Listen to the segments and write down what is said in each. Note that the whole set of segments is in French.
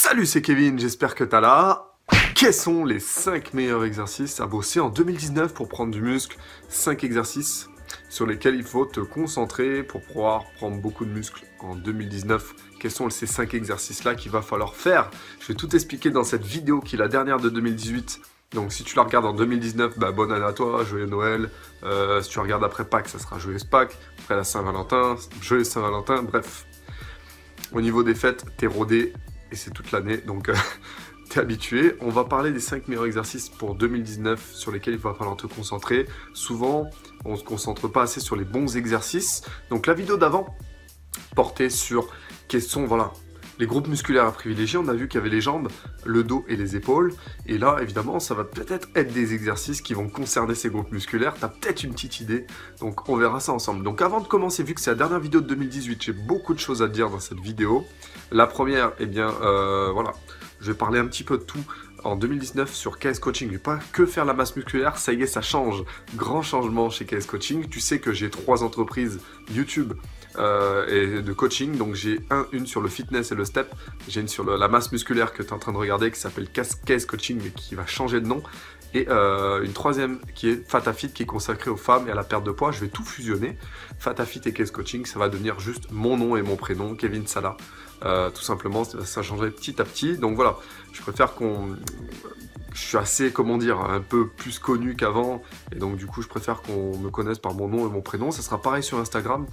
Salut, c'est Kevin, j'espère que t'as là. Quels sont les 5 meilleurs exercices à bosser en 2019 pour prendre du muscle? 5 exercices sur lesquels il faut te concentrer pour pouvoir prendre beaucoup de muscle en 2019. Quels sont ces 5 exercices-là qu'il va falloir faire? Je vais tout expliquer dans cette vidéo qui est la dernière de 2018. Donc si tu la regardes en 2019, bah, bonne année à toi, joyeux Noël. Si tu regardes après Pâques, ça sera joyeuse Pâques. Après la Saint-Valentin, joyeuse Saint-Valentin, bref. Au niveau des fêtes, t'es rodé et c'est toute l'année, donc t'es habitué. On va parler des 5 meilleurs exercices pour 2019 sur lesquels il va falloir te concentrer. Souvent, on ne se concentre pas assez sur les bons exercices. Donc la vidéo d'avant portait sur quels sont, voilà, les groupes musculaires à privilégier. On a vu qu'il y avait les jambes, le dos et les épaules. Et là, évidemment, ça va peut-être être des exercices qui vont concerner ces groupes musculaires. Tu as peut-être une petite idée. Donc, on verra ça ensemble. Donc, avant de commencer, vu que c'est la dernière vidéo de 2018, j'ai beaucoup de choses à te dire dans cette vidéo. La première, eh bien, voilà, je vais parler un petit peu de tout en 2019 sur KS Coaching, mais pas que faire la masse musculaire, ça y est, ça change. Grand changement chez KS Coaching. Tu sais que j'ai 3 entreprises YouTube et de coaching, donc j'ai une sur le fitness et le step, j'ai une sur la masse musculaire que tu es en train de regarder qui s'appelle KS Coaching mais qui va changer de nom, et une troisième qui est Fatafit qui est consacrée aux femmes et à la perte de poids. Je vais tout fusionner, Fatafit et KS Coaching, ça va devenir juste mon nom et mon prénom, Kevin Salah. Tout simplement, ça changerait petit à petit. Donc voilà, je préfère je suis assez, comment dire, un peu plus connu qu'avant. Et donc du coup, je préfère qu'on me connaisse par mon nom et mon prénom. Ça sera pareil sur Instagram.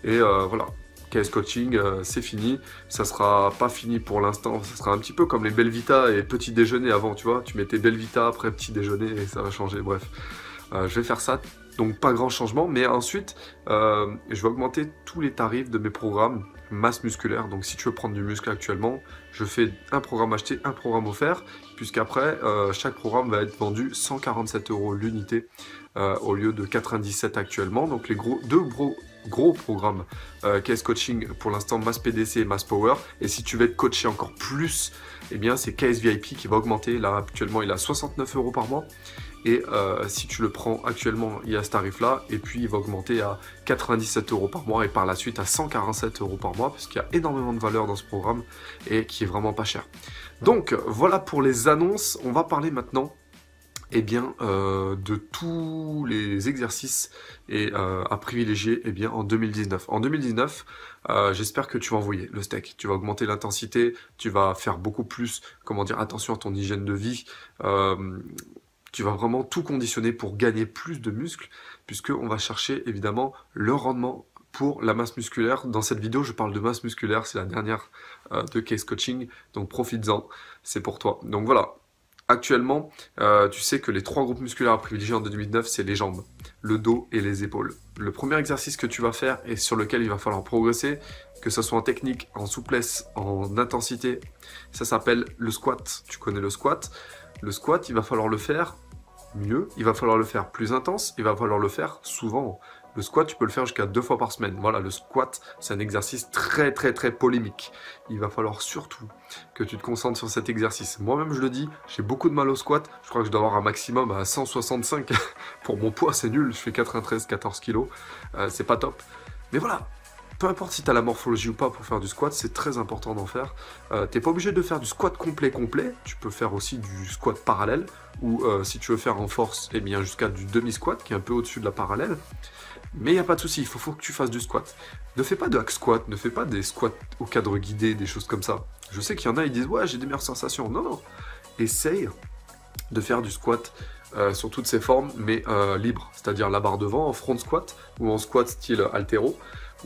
Et voilà, KS Coaching, c'est fini. Ça sera pas fini pour l'instant. Ça sera un petit peu comme les Belvita et petit déjeuner avant, tu vois. Tu mettais Belvita après petit déjeuner et ça va changer. Bref, je vais faire ça. Donc pas grand changement, mais ensuite, je vais augmenter tous les tarifs de mes programmes masse musculaire. Donc si tu veux prendre du muscle actuellement, je fais un programme acheté, un programme offert, puisqu'après, chaque programme va être vendu 147 € l'unité, au lieu de 97 actuellement. Donc les deux gros programmes KS Coaching, pour l'instant Mass PDC et Mass Power. Et si tu veux être coaché encore plus, eh bien c'est KS VIP qui va augmenter. Là actuellement il a 69 € par mois. Et si tu le prends actuellement, il y a ce tarif-là, et puis il va augmenter à 97 € par mois, et par la suite à 147 € par mois, parce qu'il y a énormément de valeur dans ce programme, et qui est vraiment pas cher. Donc, voilà pour les annonces. On va parler maintenant, eh bien, de tous les exercices à privilégier, eh bien, en 2019. En 2019, j'espère que tu vas envoyer le steak. Tu vas augmenter l'intensité, tu vas faire beaucoup plus, comment dire, attention à ton hygiène de vie. Tu vas vraiment tout conditionner pour gagner plus de muscles, puisqu'on va chercher évidemment le rendement pour la masse musculaire. Dans cette vidéo, je parle de masse musculaire, c'est la dernière de KS Coaching, donc profites-en, c'est pour toi. Donc voilà, actuellement, tu sais que les 3 groupes musculaires à privilégier en 2009, c'est les jambes, le dos et les épaules. Le premier exercice que tu vas faire et sur lequel il va falloir progresser, que ce soit en technique, en souplesse, en intensité, ça s'appelle le squat. Tu connais le squat? Le squat, il va falloir le faire mieux, il va falloir le faire plus intense, il va falloir le faire souvent. Le squat, tu peux le faire jusqu'à 2 fois par semaine. Voilà, le squat, c'est un exercice très polémique. Il va falloir surtout que tu te concentres sur cet exercice. Moi-même, je le dis, j'ai beaucoup de mal au squat. Je crois que je dois avoir un maximum à 165. Pour mon poids, c'est nul. Je fais 93-14 kg. C'est pas top. Mais voilà. Peu importe si tu as la morphologie ou pas pour faire du squat, c'est très important d'en faire. T'es pas obligé de faire du squat complet, tu peux faire aussi du squat parallèle, ou si tu veux faire en force, eh bien jusqu'à du demi-squat, qui est un peu au-dessus de la parallèle. Mais il n'y a pas de souci, il faut que tu fasses du squat. Ne fais pas de hack squat, ne fais pas des squats au cadre guidé, des choses comme ça. Je sais qu'il y en a, ils disent « ouais, j'ai des meilleures sensations ». Non. Essaye de faire du squat sur toutes ses formes, mais libre, c'est-à-dire la barre devant, en front squat, ou en squat style haltéro,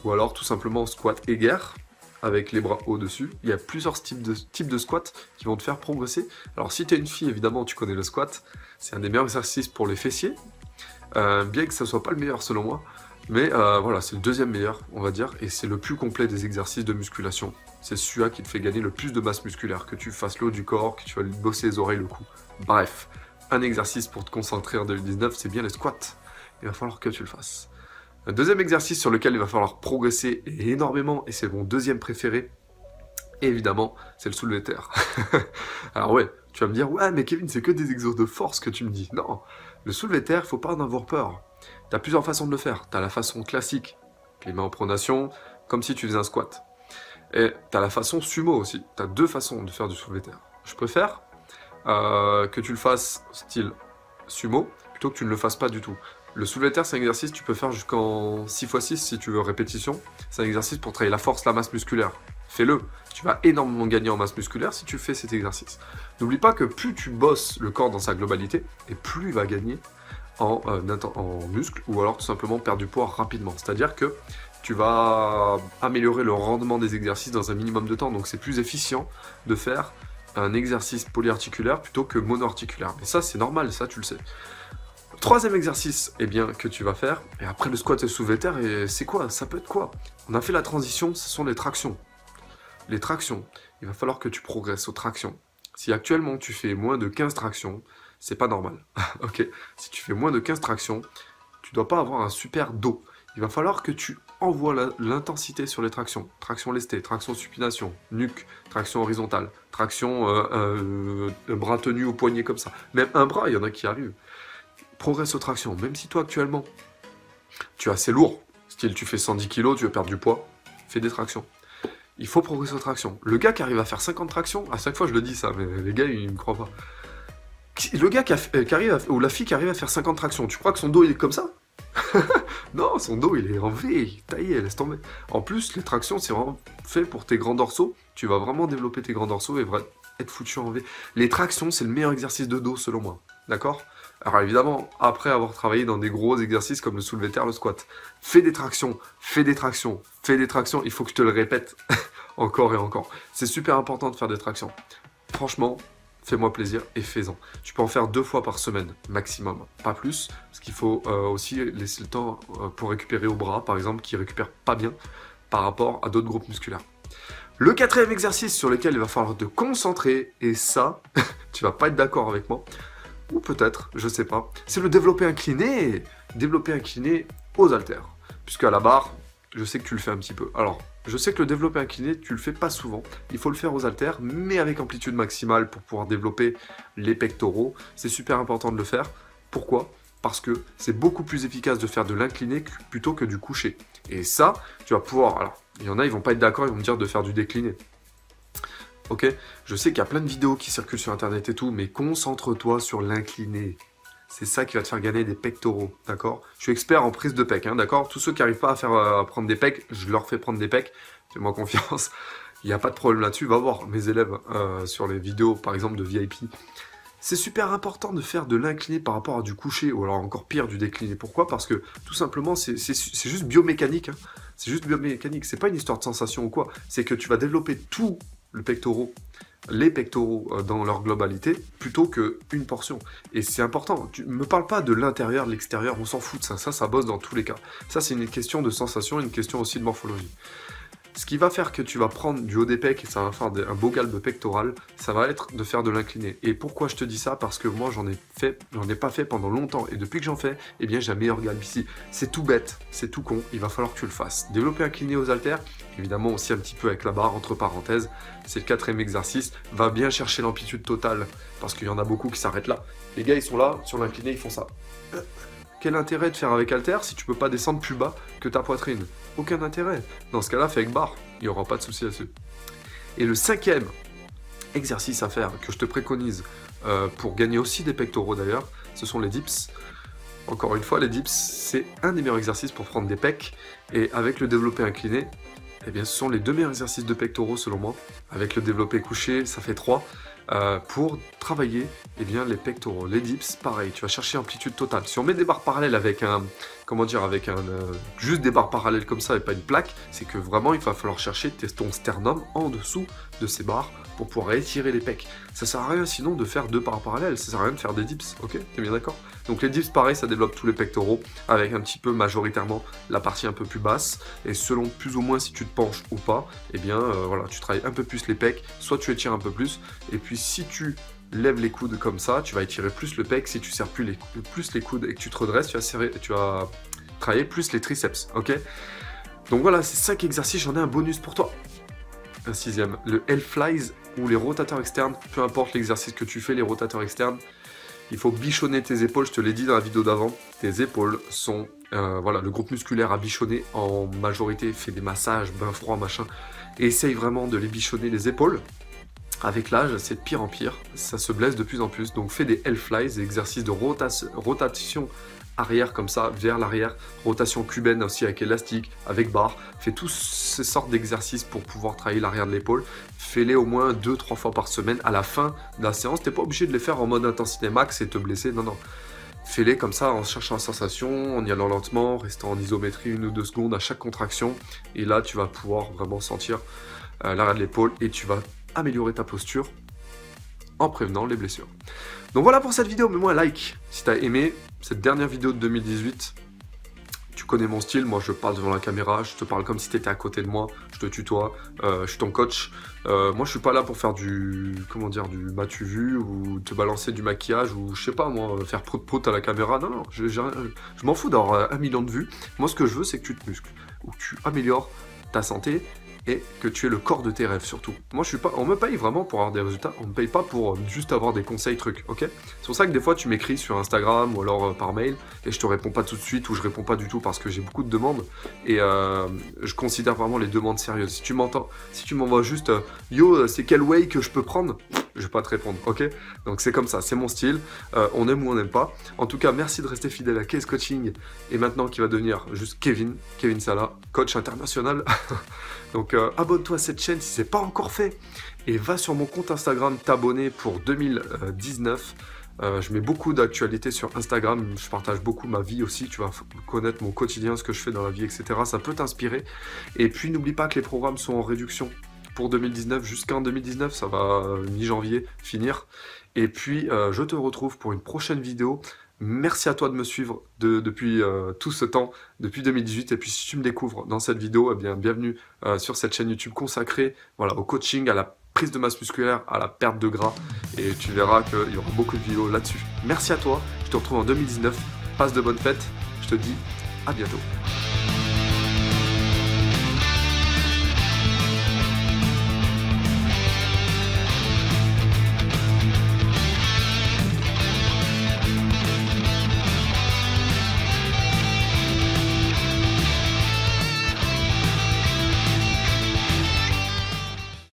ou alors tout simplement squat éguerre avec les bras au-dessus. Il y a plusieurs types de squats qui vont te faire progresser. Alors si tu es une fille, évidemment, tu connais le squat. C'est un des meilleurs exercices pour les fessiers. Bien que ça soit pas le meilleur selon moi. Mais voilà, c'est le deuxième meilleur, on va dire. Et c'est le plus complet des exercices de musculation. C'est celui-là qui te fait gagner le plus de masse musculaire. Que tu fasses le haut du corps, que tu vas bosser les oreilles, le cou. Bref, un exercice pour te concentrer en 2019, c'est bien les squats. Il va falloir que tu le fasses. Un deuxième exercice sur lequel il va falloir progresser énormément, et c'est mon deuxième préféré, évidemment, c'est le soulevé de terre. Alors ouais, tu vas me dire, ouais, mais Kevin, c'est que des exos de force que tu me dis. Non, le soulevé de terre, faut pas en avoir peur. Tu as plusieurs façons de le faire. Tu as la façon classique, les mains en pronation, comme si tu faisais un squat. Et tu as la façon sumo aussi. Tu as deux façons de faire du soulevé terre. Je préfère que tu le fasses style sumo, plutôt que tu ne le fasses pas du tout. Le soulevé terre, c'est un exercice que tu peux faire jusqu'en 6x6 si tu veux répétition. C'est un exercice pour travailler la force, la masse musculaire. Fais-le. Tu vas énormément gagner en masse musculaire si tu fais cet exercice. N'oublie pas que plus tu bosses le corps dans sa globalité, et plus il va gagner en muscle, ou alors tout simplement perdre du poids rapidement. C'est-à-dire que tu vas améliorer le rendement des exercices dans un minimum de temps. Donc c'est plus efficient de faire un exercice polyarticulaire plutôt que monoarticulaire. Mais ça, c'est normal, ça, tu le sais. Troisième exercice que tu vas faire, et après le squat et le soulevé terre, et c'est quoi? Ça peut être quoi? On a fait la transition, ce sont les tractions. Les tractions, il va falloir que tu progresses aux tractions. Si actuellement tu fais moins de 15 tractions, c'est pas normal. Ok. Si tu fais moins de 15 tractions, tu dois pas avoir un super dos. Il va falloir que tu envoies l'intensité sur les tractions. Traction lestée, traction supination, nuque, traction horizontale, traction bras tenu au poignet comme ça. Même un bras, il y en a qui arrivent. Progresse aux tractions. Même si toi actuellement, tu es assez lourd, style tu fais 110 kg, tu veux perdre du poids, fais des tractions. Il faut progresser aux tractions. Le gars qui arrive à faire 50 tractions, à chaque fois je le dis ça, mais les gars ils me croient pas. Le gars qui arrive ou la fille qui arrive à faire 50 tractions, tu crois que son dos il est comme ça? Non, son dos il est en V, taillé, laisse tomber. En plus, les tractions c'est vraiment fait pour tes grands dorsaux. Tu vas vraiment développer tes grands dorsaux et être foutu en V. Les tractions c'est le meilleur exercice de dos selon moi. D'accord? Alors évidemment, après avoir travaillé dans des gros exercices comme le soulevé terre, le squat, fais des tractions, fais des tractions, fais des tractions, il faut que je te le répète encore et encore. C'est super important de faire des tractions. Franchement, fais-moi plaisir et fais-en. Tu peux en faire 2 fois par semaine, maximum, pas plus, parce qu'il faut aussi laisser le temps pour récupérer au bras, par exemple, qui ne récupère pas bien par rapport à d'autres groupes musculaires. Le quatrième exercice sur lequel il va falloir te concentrer, et ça, tu vas pas être d'accord avec moi, ou peut-être, je sais pas, c'est le développé incliné. Développé incliné aux haltères. Puisque à la barre, je sais que tu le fais un petit peu. Alors, je sais que le développé incliné, tu le fais pas souvent. Il faut le faire aux haltères, mais avec amplitude maximale pour pouvoir développer les pectoraux. C'est super important de le faire. Pourquoi? Parce que c'est beaucoup plus efficace de faire de l'incliné plutôt que du couché. Et ça, tu vas pouvoir... Alors, il y en a, ils vont pas être d'accord, ils vont me dire de faire du décliné. Ok, je sais qu'il y a plein de vidéos qui circulent sur internet et tout, mais concentre-toi sur l'incliné. C'est ça qui va te faire gagner des pectoraux, d'accord? Je suis expert en prise de pec, hein, d'accord? Tous ceux qui n'arrivent pas à prendre des pecs, je leur fais prendre des pecs, fais-moi confiance. Il n'y a pas de problème là-dessus, va voir mes élèves sur les vidéos, par exemple, de VIP. C'est super important de faire de l'incliné par rapport à du couché, ou alors encore pire, du décliné. Pourquoi? Parce que, tout simplement, c'est juste biomécanique. Hein. C'est juste biomécanique, c'est pas une histoire de sensation ou quoi. C'est que tu vas développer tout les pectoraux dans leur globalité, plutôt qu'une portion. Et c'est important. Tu me parles pas de l'intérieur, de l'extérieur, on s'en fout de ça. Ça bosse dans tous les cas. Ça, c'est une question de sensation, une question aussi de morphologie. Ce qui va faire que tu vas prendre du haut des pecs et ça va faire un beau galbe pectoral, ça va être de faire de l'incliné. Et pourquoi je te dis ça? Parce que moi j'en ai pas fait pendant longtemps et depuis que j'en fais, eh bien j'ai un meilleur galbe ici. C'est tout bête, c'est tout con, il va falloir que tu le fasses. Développer incliné aux haltères, évidemment aussi un petit peu avec la barre entre parenthèses, c'est le quatrième exercice. Va bien chercher l'amplitude totale parce qu'il y en a beaucoup qui s'arrêtent là. Les gars ils sont là, sur l'incliné ils font ça. Quel intérêt de faire avec halter si tu peux pas descendre plus bas que ta poitrine? Aucun intérêt. Dans ce cas-là, fais avec barre. Il n'y aura pas de souci là-dessus. Et le cinquième exercice à faire, que je te préconise pour gagner aussi des pectoraux d'ailleurs, ce sont les dips. Encore une fois, les dips, c'est un des meilleurs exercices pour prendre des pecs. Et avec le développé incliné, eh bien, ce sont les 2 meilleurs exercices de pectoraux selon moi. Avec le développé couché, ça fait 3. Pour travailler les pectoraux, les dips, pareil, tu vas chercher amplitude totale. Si on met des barres parallèles avec juste des barres parallèles comme ça et pas une plaque, c'est que vraiment il va falloir chercher ton sternum en dessous de ces barres pour pouvoir étirer les pecs. Ça sert à rien sinon de faire 2 barres parallèles, ça sert à rien de faire des dips, ok? T'es bien d'accord? Donc les dips, pareil, ça développe tous les pectoraux avec un petit peu majoritairement la partie un peu plus basse et selon plus ou moins si tu te penches ou pas, eh bien voilà, tu travailles un peu plus les pecs, soit tu étires un peu plus et puis si tu lèves les coudes comme ça, tu vas étirer plus le pec. Si tu serres plus les coudes et que tu te redresses, tu vas travailler plus les triceps, ok? Donc voilà, ces 5 exercices, j'en ai un bonus pour toi. Un 6e, le L-Flies ou les rotateurs externes, peu importe l'exercice que tu fais, les rotateurs externes, il faut bichonner tes épaules, je te l'ai dit dans la vidéo d'avant, tes épaules sont Voilà, le groupe musculaire à bichonner en majorité fait des massages, bains froids, machin, et essaye vraiment de les bichonner les épaules. Avec l'âge, c'est de pire en pire, ça se blesse de plus en plus, donc fais des Hellflies, des exercices de rotation arrière comme ça, vers l'arrière, rotation cubaine aussi avec élastique, avec barre, fais toutes ces sortes d'exercices pour pouvoir travailler l'arrière de l'épaule, fais-les au moins 2-3 fois par semaine, à la fin de la séance, t'es pas obligé de les faire en mode intensité max et te blesser, non non. Fais-les comme ça en cherchant la sensation, en y allant lentement, restant en isométrie 1 ou 2 secondes à chaque contraction. Et là, tu vas pouvoir vraiment sentir l'arrière de l'épaule et tu vas améliorer ta posture en prévenant les blessures. Donc voilà pour cette vidéo, mets-moi un like si tu as aimé cette dernière vidéo de 2018. Tu connais mon style, moi je parle devant la caméra, je te parle comme si tu étais à côté de moi, je te tutoie, je suis ton coach. Moi je suis pas là pour faire du, comment dire, du m'as-tu vu ou te balancer du maquillage ou je sais pas moi, faire prout-prout à la caméra. Non, non, je m'en fous d'avoir 1 million de vues. Moi ce que je veux c'est que tu te muscles, ou que tu améliores ta santé et que tu aies le corps de tes rêves surtout. Moi je suis pas, on me paye vraiment pour avoir des résultats, on me paye pas pour juste avoir des conseils trucs, ok? C'est pour ça que des fois tu m'écris sur Instagram ou alors par mail et je te réponds pas tout de suite ou je réponds pas du tout parce que j'ai beaucoup de demandes et je considère vraiment les demandes sérieuses. Si tu m'entends, si tu m'envoies juste yo c'est quel way que je peux prendre, je vais pas te répondre, ok? Donc c'est comme ça, c'est mon style, on aime ou on n'aime pas. En tout cas merci de rester fidèle à Case Coaching et maintenant qui va devenir juste Kevin Sala, coach international. Donc abonne-toi à cette chaîne si c'est pas encore fait et va sur mon compte Instagram t'abonner pour 2019. Je mets beaucoup d'actualités sur Instagram, je partage beaucoup ma vie aussi, tu vas connaître mon quotidien, ce que je fais dans la vie, etc. Ça peut t'inspirer. Et puis n'oublie pas que les programmes sont en réduction pour 2019, jusqu'en 2019, ça va mi-janvier finir. Et puis je te retrouve pour une prochaine vidéo. Merci à toi de me suivre depuis tout ce temps, depuis 2018. Et puis si tu me découvres dans cette vidéo, eh bien bienvenue sur cette chaîne YouTube consacrée voilà, au coaching, à la prise de masse musculaire, à la perte de gras. Et tu verras qu'il y aura beaucoup de vidéos là-dessus. Merci à toi, je te retrouve en 2019. Passe de bonnes fêtes, je te dis à bientôt.